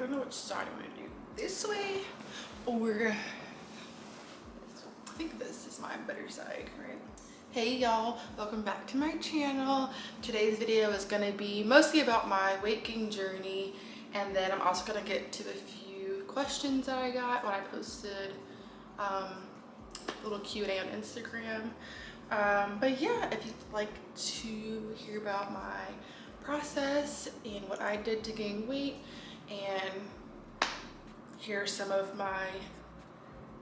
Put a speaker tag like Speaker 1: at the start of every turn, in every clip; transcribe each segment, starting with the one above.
Speaker 1: don't know which side I'm gonna do. This way or I think this is my better side, right? Hey y'all, welcome back to my channel. Today's video is gonna be mostly about my weight gain journey, and then I'm also gonna get to a few questions that I got when I posted a little Q&A on Instagram. But yeah, if you'd like to hear about my process and what I did to gain weight and hear some of my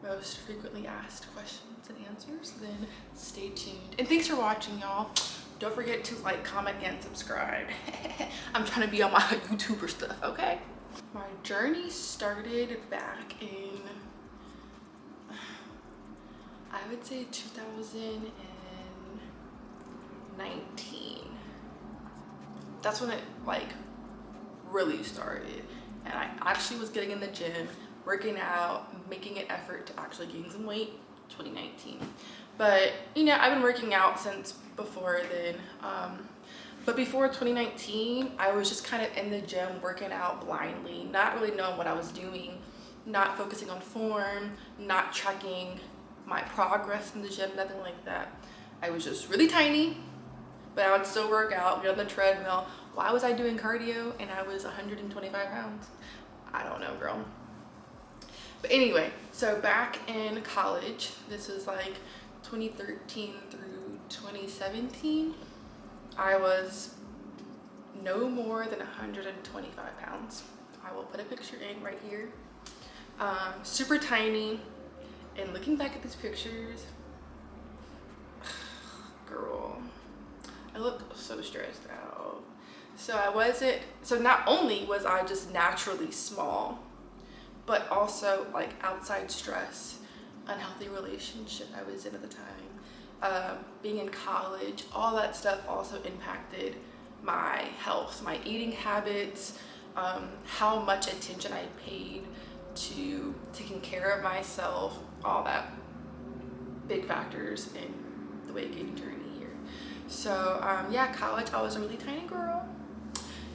Speaker 1: most frequently asked questions and answers, then stay tuned. And thanks for watching, y'all. Don't forget to like, comment, and subscribe. I'm trying to be on my YouTuber stuff, okay? My journey started back in, I would say 2019. That's when it like really started. And I actually was getting in the gym, working out, making an effort to actually gain some weight, 2019. But you know, I've been working out since before then. But before 2019, I was just kind of in the gym working out blindly, not really knowing what I was doing, not focusing on form, not tracking my progress in the gym, nothing like that. I was just really tiny, but I would still work out, get on the treadmill. Why was I doing cardio and I was 125 pounds? I don't know, girl. But anyway, so back in college, this was like 2013 through 2017, I was no more than 125 pounds. I will put a picture in right here. Super tiny. And looking back at these pictures, girl, I look so stressed out. So not only was I just naturally small, but also like outside stress, unhealthy relationship I was in at the time, being in college, all that stuff also impacted my health, my eating habits, how much attention I paid to taking care of myself, all that big factors in the weight gain journey here. So yeah, college, I was a really tiny girl.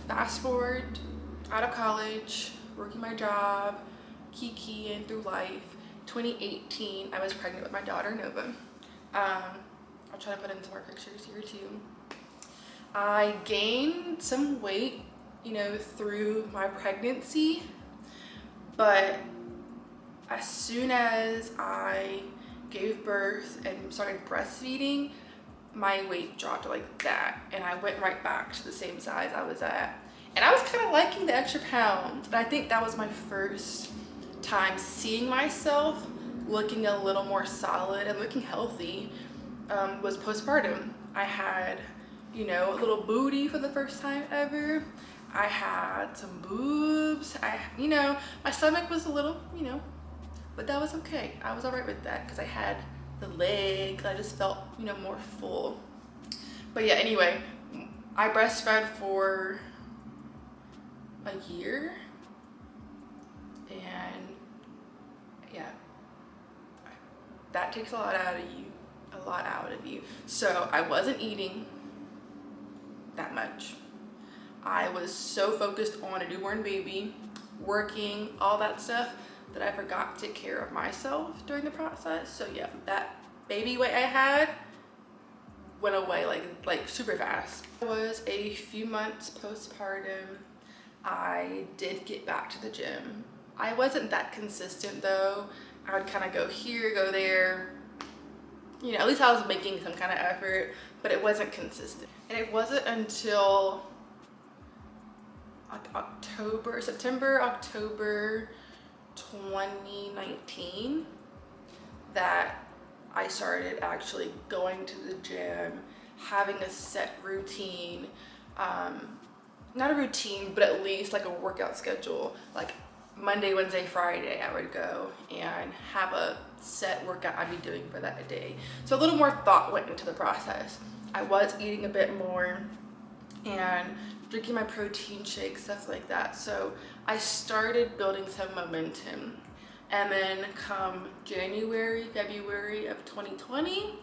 Speaker 1: Fast forward, out of college, working my job, kikiing through life. 2018, I was pregnant with my daughter, Nova. I'll try to put in some more pictures here too. I gained some weight, you know, through my pregnancy, but as soon as I gave birth and started breastfeeding, my weight dropped like that, and I went right back to the same size I was at. And I was kind of liking the extra pounds, but I think that was my first time seeing myself looking a little more solid and looking healthy. Was postpartum. I had, you know, a little booty for the first time ever. I had some boobs. You know, my stomach was a little, you know, but that was okay. I was all right with that because I had the legs. I just felt, you know, more full. But yeah, anyway, I breastfed for a year, and yeah, that takes a lot out of you. So I wasn't eating that much. I was so focused on a newborn baby, working, all that stuff, that I forgot to take care of myself during the process. So yeah, that baby weight I had went away like super fast. It was a few months postpartum. I did get back to the gym. I wasn't that consistent though. I would kind of go here, go there. You know, at least I was making some kind of effort, but it wasn't consistent. And it wasn't until September, October 2019 that I started actually going to the gym, having a set routine, not a routine, but at least like a workout schedule. Like Monday, Wednesday, Friday, I would go and have a set workout I'd be doing for that day. So a little more thought went into the process. I was eating a bit more and drinking my protein shakes, stuff like that. So I started building some momentum. And then come January, February of 2020,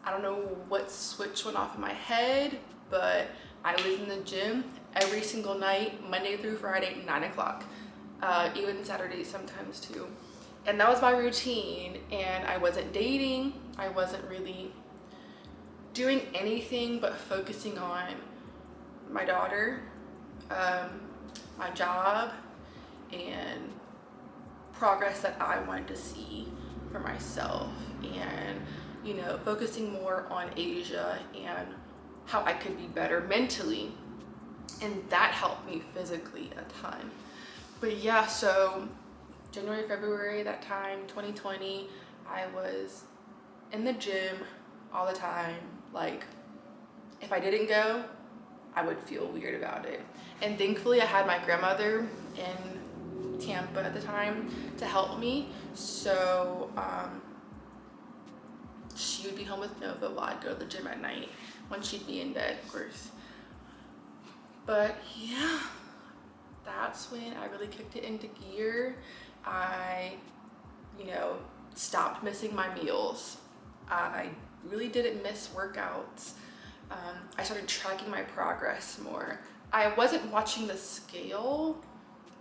Speaker 1: I don't know what switch went off in my head, but I was in the gym every single night, Monday through Friday, 9 o'clock, even Saturdays sometimes too. And that was my routine, and I wasn't dating. I wasn't really doing anything but focusing on my daughter, my job, and progress that I wanted to see for myself, and you know, focusing more on Asia and how I could be better mentally, and that helped me physically a ton. But yeah, so January, February, that time, 2020, I was in the gym all the time. Like, if I didn't go, I would feel weird about it. And thankfully I had my grandmother in Tampa at the time to help me. So she would be home with Nova while I'd go to the gym at night when she'd be in bed, of course. But yeah, that's when I really kicked it into gear. I, you know, stopped missing my meals. I really didn't miss workouts. I started tracking my progress more. I wasn't watching the scale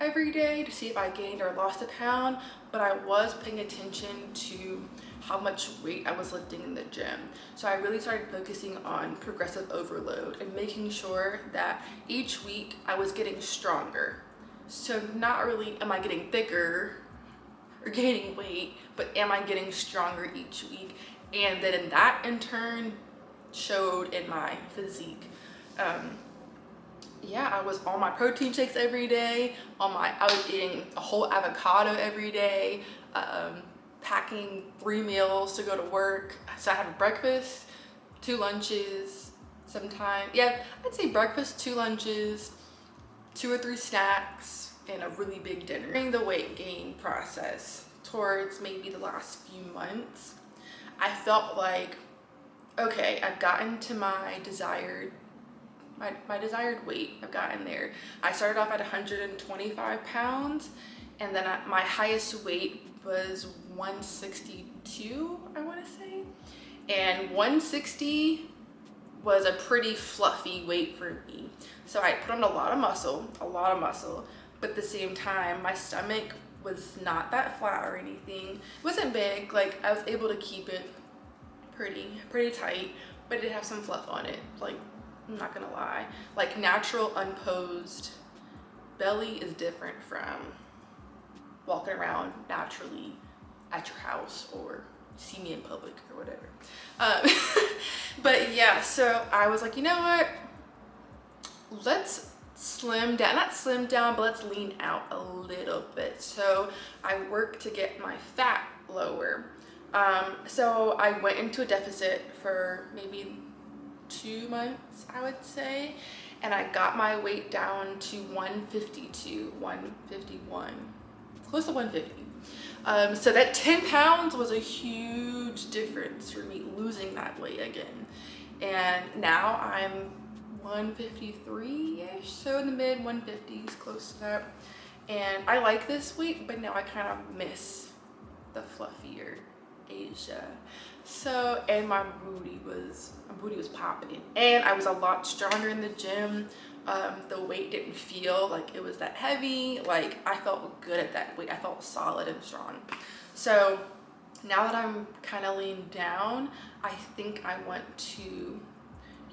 Speaker 1: every day to see if I gained or lost a pound, but I was paying attention to how much weight I was lifting in the gym. So I really started focusing on progressive overload and making sure that each week I was getting stronger. So not really am I getting thicker or gaining weight, but am I getting stronger each week? And then in that in turn showed in my physique. Yeah, I was on my protein shakes every day. I was eating a whole avocado every day, packing 3 meals to go to work. So I had breakfast, 2 lunches, sometimes. Yeah, I'd say breakfast, 2 lunches, 2 or 3 snacks, and a really big dinner. During the weight gain process, towards maybe the last few months, I felt like, okay, I've gotten to my desired weight. I've gotten there. I started off at 125 pounds, and then my highest weight was 162, I want to say. And 160 was a pretty fluffy weight for me. So I put on a lot of muscle, but at the same time, my stomach was not that flat or anything. It wasn't big. Like, I was able to keep it pretty tight, but it did have some fluff on it. Like, I'm not gonna lie. Like, natural unposed belly is different from walking around naturally at your house or see me in public or whatever. But yeah, so I was like, you know what? Let's slim down, not slim down, but let's lean out a little bit. So I worked to get my fat lower. So I went into a deficit for maybe 2 months, I would say, and I got my weight down to 152, 151, close to 150. So that 10 pounds was a huge difference for me, losing that weight again. And now I'm 153-ish, so in the mid 150s, close to that. And I like this weight, but now I kind of miss the fluffier Asia. So, and my booty was popping, and I was a lot stronger in the gym. The weight didn't feel like it was that heavy. Like, I felt good at that weight. I felt solid and strong. So now that I'm kind of leaned down, I think I want to,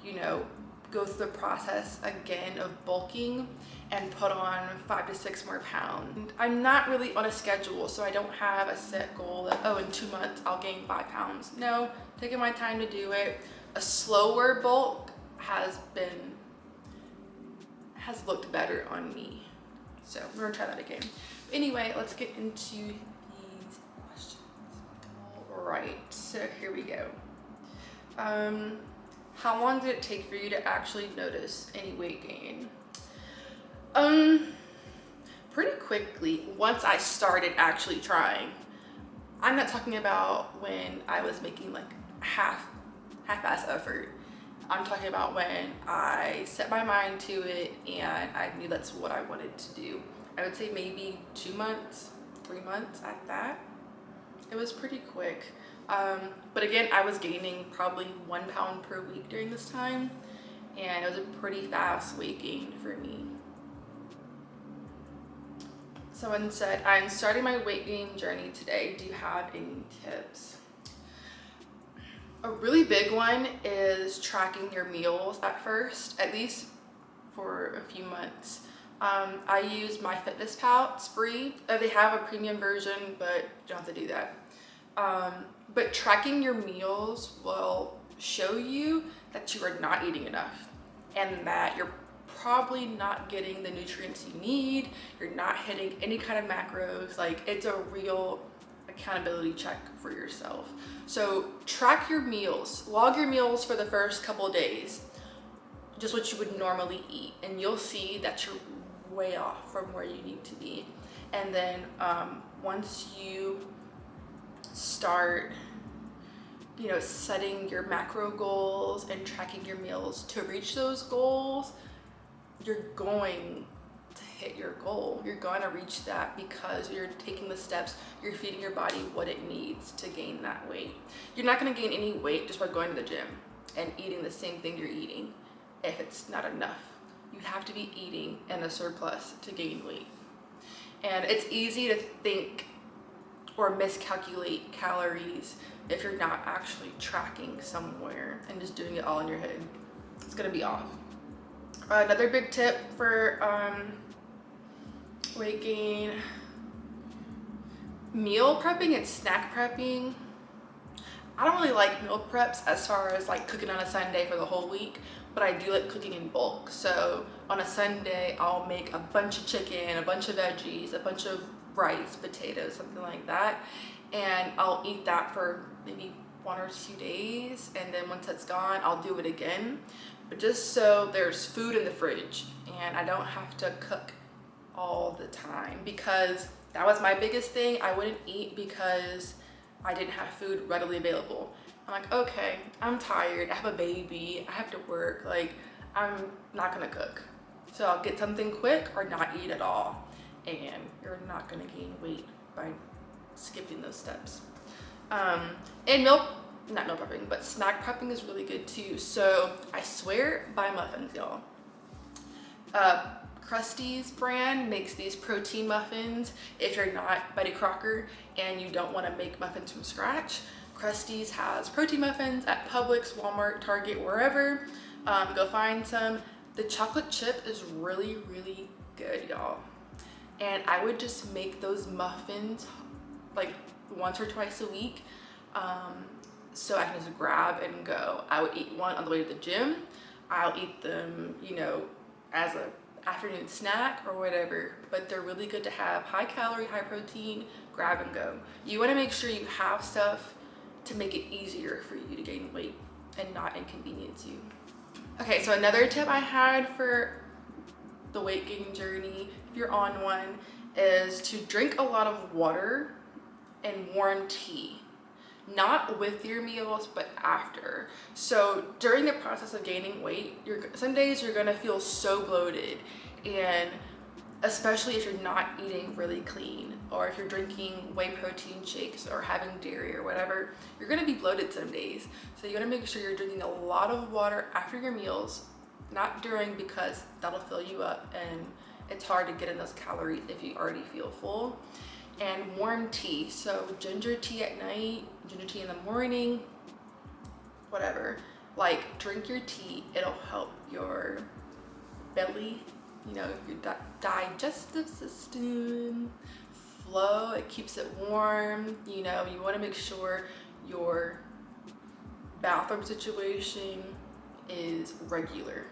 Speaker 1: you know, go through the process again of bulking and put on 5 to 6 more pounds. I'm not really on a schedule, so I don't have a set goal that, oh, in 2 months I'll gain 5 pounds. No, taking my time to do it. A slower bulk has looked better on me. So we're gonna try that again. Anyway, let's get into these questions. All right, so here we go. How long did it take for you to actually notice any weight gain? Pretty quickly, once I started actually trying. I'm not talking about when I was making like half-ass effort. I'm talking about when I set my mind to it and I knew that's what I wanted to do. I would say maybe 2 months, 3 months at that. It was pretty quick. But again, I was gaining probably 1 pound per week during this time. and it was a pretty fast weight gain for me. Someone said, I'm starting my weight gain journey today. Do you have any tips? A really big one is tracking your meals at first, at least for a few months. I use MyFitnessPal, it's free. They have a premium version, but you don't have to do that. But tracking your meals will show you that you are not eating enough and that you're probably not getting the nutrients you need. You're not hitting any kind of macros. Like, it's a real accountability check for yourself. So track your meals, log your meals for the first couple of days, just what you would normally eat, and you'll see that you're way off from where you need to be. And then once you start, you know, setting your macro goals and tracking your meals to reach those goals, you're going to hit your goal. You're going to reach that because you're taking the steps, you're feeding your body what it needs to gain that weight. You're not going to gain any weight just by going to the gym and eating the same thing you're eating if it's not enough. You have to be eating in a surplus to gain weight. And it's easy to think or miscalculate calories if you're not actually tracking somewhere and just doing it all in your head. It's gonna be off. Another big tip for weight gain, meal prepping and snack prepping. I don't really like meal preps as far as like cooking on a Sunday for the whole week, but I do like cooking in bulk. So on a Sunday, I'll make a bunch of chicken, a bunch of veggies, a bunch of rice, potatoes, something like that. And I'll eat that for maybe 1 or 2 days. And then once that's gone, I'll do it again. But just so there's food in the fridge and I don't have to cook all the time, because that was my biggest thing. I wouldn't eat because I didn't have food readily available. I'm like, okay, I'm tired, I have a baby, I have to work, like, I'm not gonna cook. So I'll get something quick or not eat at all. And you're not gonna gain weight by skipping those steps. And not meal prepping, but snack prepping is really good too. So I swear by Muffins, y'all. Krusty's brand makes these protein muffins. If you're not Betty Crocker and you don't want to make muffins from scratch, Krusty's has protein muffins at Publix, Walmart, Target, wherever. Go find some. The chocolate chip is really, really good, y'all. And I would just make those muffins like once or twice a week, so I can just grab and go. I would eat one on the way to the gym. I'll eat them, you know, as a afternoon snack or whatever, but they're really good to have. High calorie, high protein, grab and go. You want to make sure you have stuff to make it easier for you to gain weight and not inconvenience you. Okay, so another tip I had for the weight gain journey, if you're on one, is to drink a lot of water and warm tea. Not with your meals, but after. So during the process of gaining weight, some days you're gonna feel so bloated, and especially if you're not eating really clean, or if you're drinking whey protein shakes or having dairy or whatever, you're gonna be bloated some days. So you gotta make sure you're drinking a lot of water after your meals, not during, because that'll fill you up and it's hard to get in those calories if you already feel full. And warm tea, so ginger tea at night, ginger tea in the morning, whatever. Like, drink your tea, it'll help your belly, you know, your digestive system flow. It keeps it warm. You know, you want to make sure your bathroom situation is regular.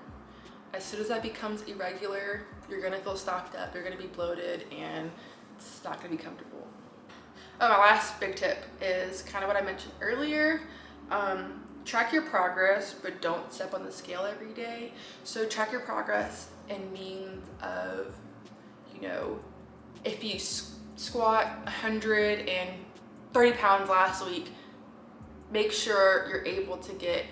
Speaker 1: As soon as that becomes irregular, you're gonna feel stocked up, you're gonna be bloated, and it's not gonna be comfortable. Oh, my last big tip is kind of what I mentioned earlier. Track your progress, but don't step on the scale every day. So track your progress in means of, you know, if you squat 130 pounds last week, make sure you're able to get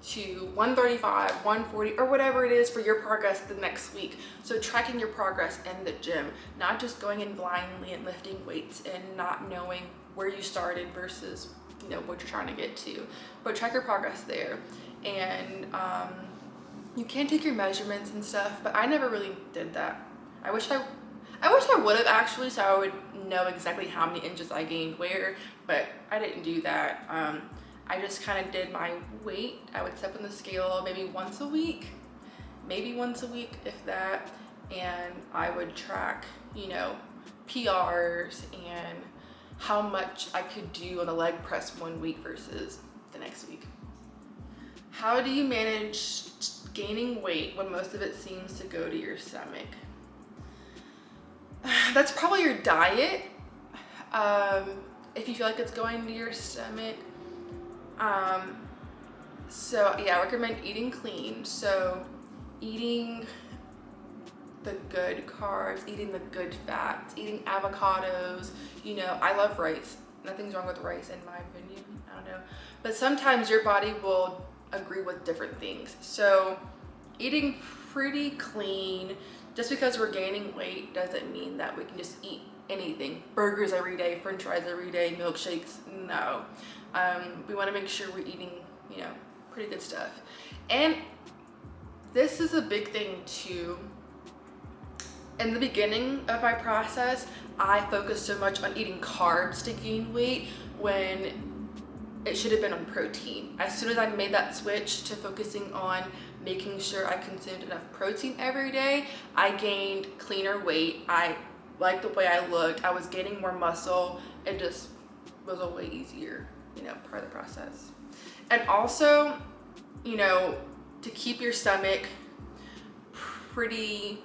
Speaker 1: to 135, 140, or whatever it is for your progress the next week. So tracking your progress in the gym, not just going in blindly and lifting weights and not knowing where you started versus, you know, what you're trying to get to, but track your progress there. And you can take your measurements and stuff, but I never really did that. I wish I would have actually, so I would know exactly how many inches I gained where, but I didn't do that. I just kind of did my weight. I would step on the scale maybe once a week if that, and I would track, you know, PRs and how much I could do on the leg press one week versus the next week. How do you manage gaining weight when most of it seems to go to your stomach? That's probably your diet. If you feel like it's going to your stomach. So yeah, I recommend eating clean. So eating the good carbs, eating the good fats, eating avocados. You know, I love rice. Nothing's wrong with rice in my opinion. I don't know. But sometimes your body will agree with different things. So eating pretty clean. Just because we're gaining weight doesn't mean that we can just eat anything. Burgers every day, french fries every day, milkshakes, no. We wanna make sure we're eating, you know, pretty good stuff. And this is a big thing too. In the beginning of my process, I focused so much on eating carbs to gain weight when it should have been on protein. As soon as I made that switch to focusing on making sure I consumed enough protein every day, I gained cleaner weight. I liked the way I looked. I was gaining more muscle. It just was a way easier, you know, part of the process. And also, you know, to keep your stomach pretty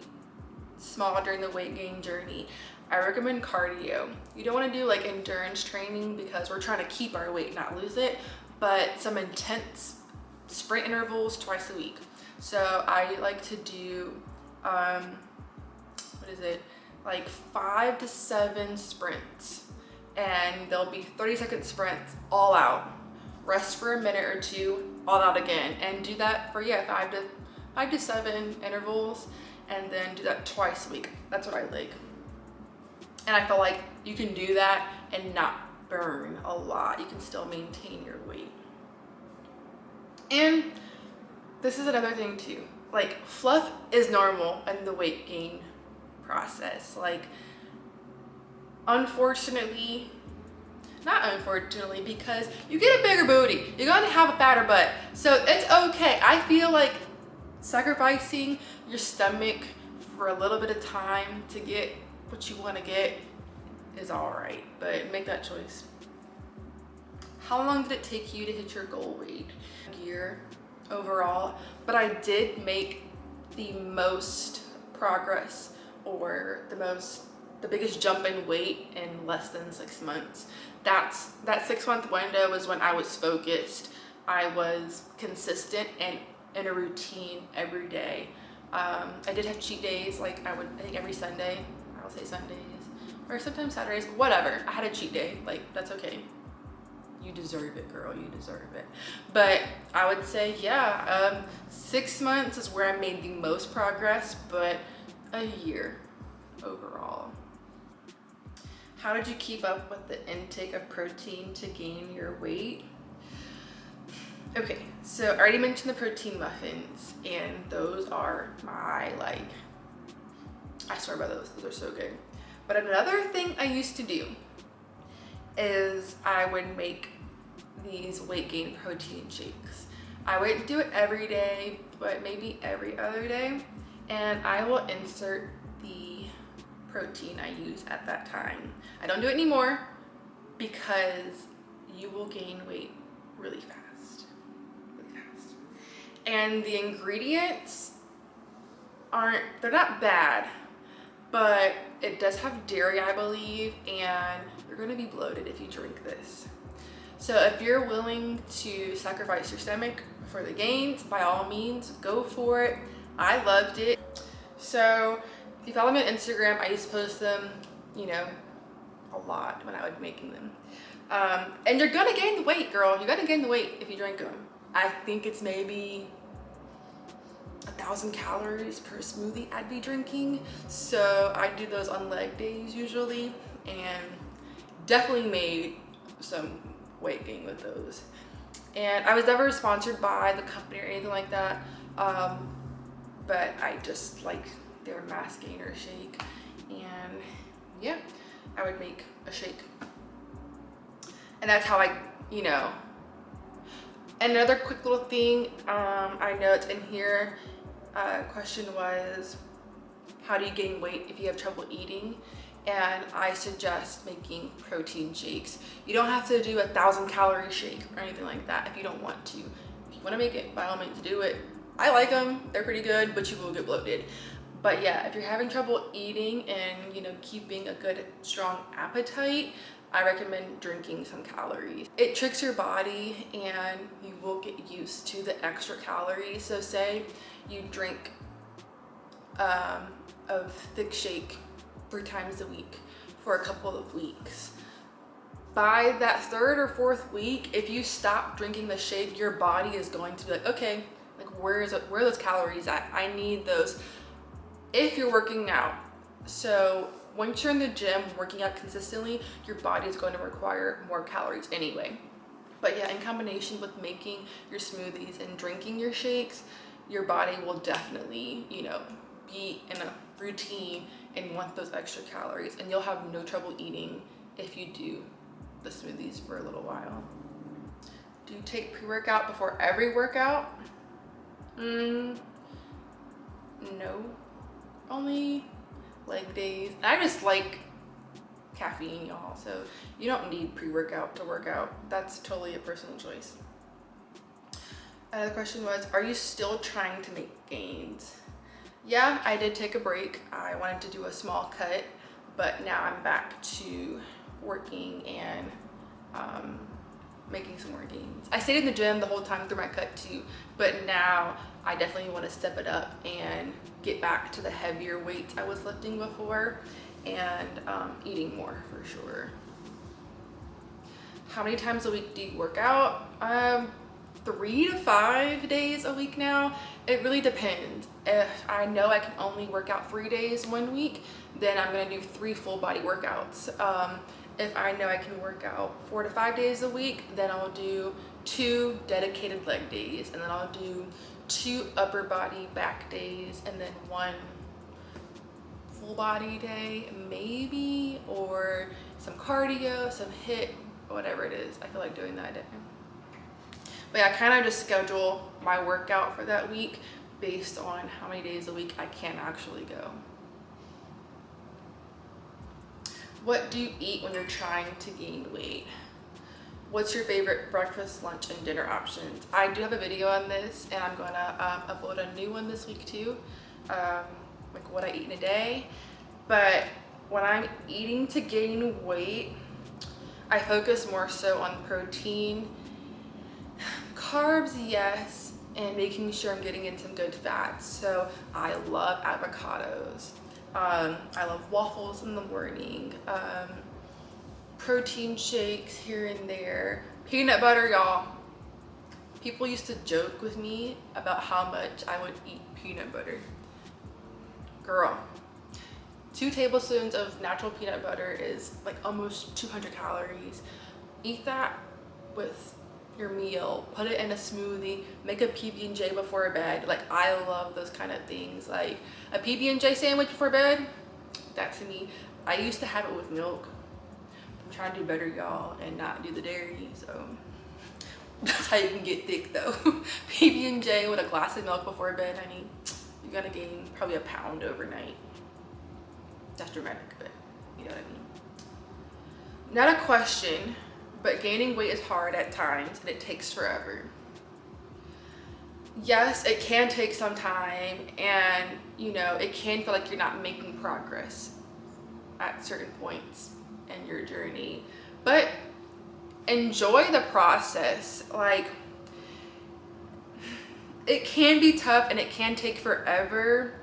Speaker 1: small during the weight gain journey, I recommend cardio. You don't want to do like endurance training because we're trying to keep our weight, not lose it, but some intense sprint intervals twice a week. So I like to do, like 5 to 7 sprints, and there'll be 30-second sprints all out. Rest for a minute or two, all out again, and do that for 5 to 7 intervals, and then do that twice a week. That's what I like. And I feel like you can do that and not burn a lot. You can still maintain your weight. And this is another thing too. Like, fluff is normal in the weight gain process. Like, unfortunately, not unfortunately, because you get a bigger booty, you're gonna have a fatter butt. So it's okay. I feel like sacrificing your stomach for a little bit of time to get what you want to get is all right, but make that choice. How long did it take you to hit your goal weight? Year overall, but I did make the most progress, or the biggest jump in weight in less than 6 months. That 6-month window was when I was focused. I was consistent and in a routine every day. I did have cheat days, like I think every Sunday, I'll say Sundays, or sometimes Saturdays, whatever. I had a cheat day, like that's okay. You deserve it, girl, you deserve it. But I would say, yeah, 6 months is where I made the most progress, but a year overall. How did you keep up with the intake of protein to gain your weight? Okay, so I already mentioned the protein muffins, and those are my, like, I swear by those are so good. But another thing I used to do is I would make these weight gain protein shakes. I wouldn't do it every day, but maybe every other day, and I will insert the protein I use at that time. I don't do it anymore because you will gain weight really fast. And the ingredients they're not bad, but it does have dairy, I believe, and you're gonna be bloated if you drink this. So if you're willing to sacrifice your stomach for the gains, by all means, go for it. I loved it. So if you follow me on Instagram, I used to post them, you know, a lot when I was making them. And you're gonna gain the weight, girl. You're gonna gain the weight if you drink them. I think it's maybe 1,000 calories per smoothie I'd be drinking. So I do those on leg days usually, and definitely made some weight gain with those. And I was never sponsored by the company or anything like that. but I just like their mass gainer shake. And yeah, I would make a shake. And that's how I, you know. And another quick little thing, I know it's in here. Question was, how do you gain weight if you have trouble eating? And I suggest making protein shakes. You don't have to do 1,000-calorie shake or anything like that if you don't want to. If you want to make it, by all means do it. I like them, they're pretty good, but you will get bloated. But yeah, if you're having trouble eating and, you know, keeping a good strong appetite, I recommend drinking some calories. It tricks your body and you will get used to the extra calories. So say you drink a thick shake 3 times a week for a couple of weeks. By that 3rd or 4th week, if you stop drinking the shake, your body is going to be like, okay, like where are those calories at? I need those. If you're working out, so once you're in the gym working out consistently, your body is going to require more calories anyway. But yeah, in combination with making your smoothies and drinking your shakes, your body will definitely, you know, be in a routine and want those extra calories, and you'll have no trouble eating if you do the smoothies for a little while. Do you take pre-workout before every workout? No, only leg days. I just like caffeine, y'all, so you don't need pre-workout to work out. That's totally a personal choice. The question was, are you still trying to make gains? Yeah, I did take a break. I wanted to do a small cut, but now I'm back to working and making some more gains. I stayed in the gym the whole time through my cut too, but now I definitely want to step it up and get back to the heavier weights I was lifting before, and eating more for sure. How many times a week do you work out? 3 to 5 days a week now. It really depends. If I know I can only work out 3 days one week, then I'm gonna do 3 full body workouts. If I know I can work out 4 to 5 days a week, then I'll do 2 dedicated leg days, and then I'll do 2 upper body back days, and then 1 full body day maybe, or some cardio, some HIIT, whatever it is I feel like doing that day. But yeah, I kind of just schedule my workout for that week based on how many days a week I can actually go. What do you eat when you're trying to gain weight? What's your favorite breakfast, lunch, and dinner options? I do have a video on this, and I'm gonna upload a new one this week too, like what I eat in a day. But when I'm eating to gain weight, I focus more so on protein. Carbs, yes, and making sure I'm getting in some good fats. So I love avocados. I love waffles in the morning. Protein shakes here and there. Peanut butter, y'all. People used to joke with me about how much I would eat peanut butter. Girl, 2 tablespoons of natural peanut butter is like almost 200 calories. Eat that with your meal, put it in a smoothie, make a PB&J before bed. Like, I love those kind of things. Like a PB&J sandwich before bed, that to me, I used to have it with milk. I'm trying to do better, y'all, and not do the dairy, so that's how you can get thick though. PB&J with a glass of milk before bed, honey, you're gonna gain probably a pound overnight. That's dramatic, but you know what I mean. Not a question, but gaining weight is hard at times and it takes forever. Yes, it can take some time, and you know, it can feel like you're not making progress at certain points in your journey, but enjoy the process. Like, it can be tough and it can take forever,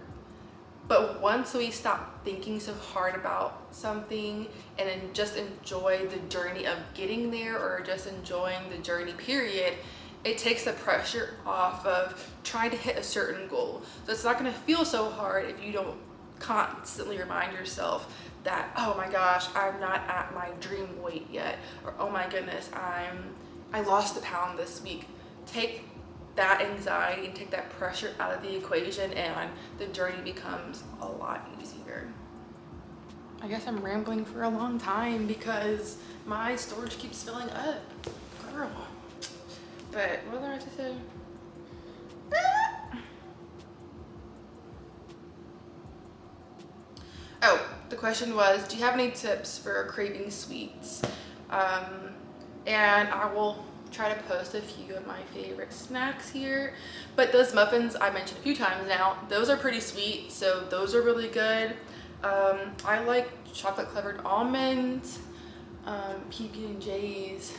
Speaker 1: but once we stop thinking so hard about something and then just enjoy the journey of getting there, or just enjoying the journey period, it takes the pressure off of trying to hit a certain goal. So it's not going to feel so hard if you don't constantly remind yourself that, oh my gosh, I'm not at my dream weight yet, or oh my goodness, I lost a pound this week. Take that anxiety and take that pressure out of the equation, and the journey becomes a lot easier. I guess I'm rambling for a long time because my storage keeps filling up, girl. But what was I about to say? Oh, the question was, do you have any tips for craving sweets? And I will try to post a few of my favorite snacks here. But those muffins I mentioned a few times now, those are pretty sweet, so those are really good. I like chocolate covered almonds, PB&J's.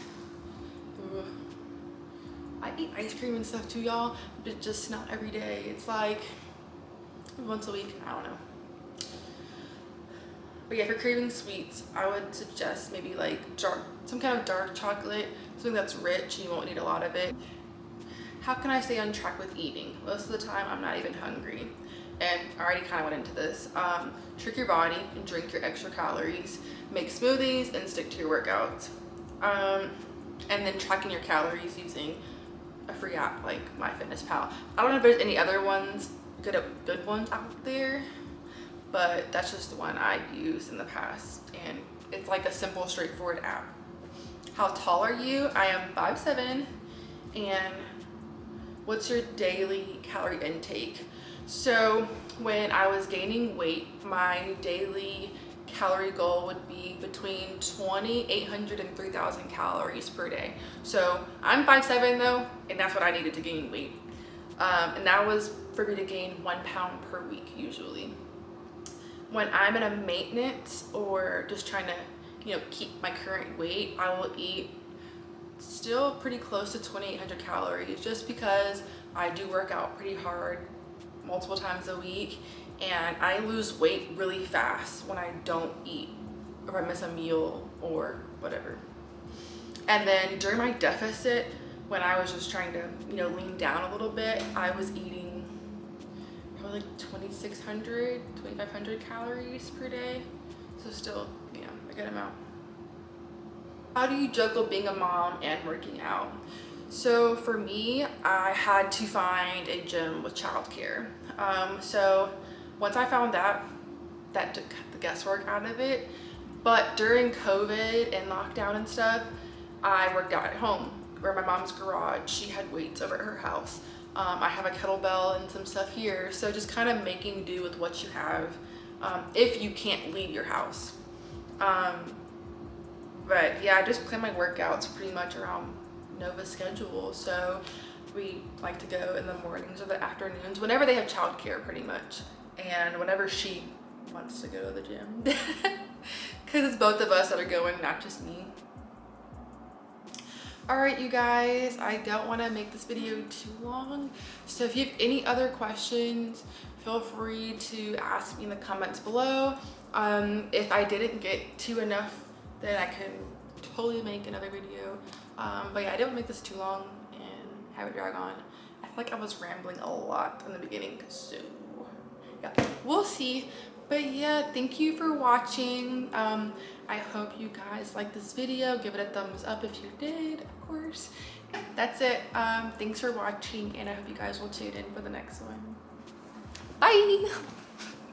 Speaker 1: I eat ice cream and stuff too, y'all, but just not every day. It's like once a week, I don't know. But yeah, if you're craving sweets, I would suggest maybe like some kind of dark chocolate, something that's rich, you won't need a lot of it. How can I stay on track with eating? Most of the time, I'm not even hungry. And I already kind of went into this. Trick your body and drink your extra calories. Make smoothies and stick to your workouts. And then tracking your calories using a free app like MyFitnessPal. I don't know if there's any other ones, good ones out there, but that's just the one I've used in the past, and it's like a simple, straightforward app. How tall are you? I am 5'7", and what's your daily calorie intake? So when I was gaining weight, my daily calorie goal would be between 2,800 and 3,000 calories per day. So I'm 5'7" though, and that's what I needed to gain weight. And that was for me to gain 1 pound per week usually. When I'm in a maintenance or just trying to, keep my current weight, I will eat still pretty close to 2,800 calories just because I do work out pretty hard multiple times a week, and I lose weight really fast when I don't eat or I miss a meal or whatever. And then during my deficit, when I was just trying to, lean down a little bit, I was eating probably like 2,600, 2,500 calories per day. So still, a good amount. How do you juggle being a mom and working out? So for me, I had to find a gym with childcare. So once I found that took the guesswork out of it. But during COVID and lockdown and stuff, I worked out at home, where my mom's garage, she had weights over at her house. I have a kettlebell and some stuff here. So just kind of making do with what you have, if you can't leave your house. But yeah, I just plan my workouts pretty much around Nova's schedule. So we like to go in the mornings or the afternoons, whenever they have childcare pretty much. And whenever she wants to go to the gym. Because it's both of us that are going, not just me. Alright, you guys, I don't want to make this video too long. So if you have any other questions, feel free to ask me in the comments below. If I didn't get to enough, then I can totally make another video. But yeah, I didn't make this too long and have it drag on. I feel like I was rambling a lot in the beginning, so yeah, we'll see. But yeah, thank you for watching. I hope you guys liked this video. Give it a thumbs up if you did, of course. That's it. Thanks for watching, and I hope you guys will tune in for the next one. Bye!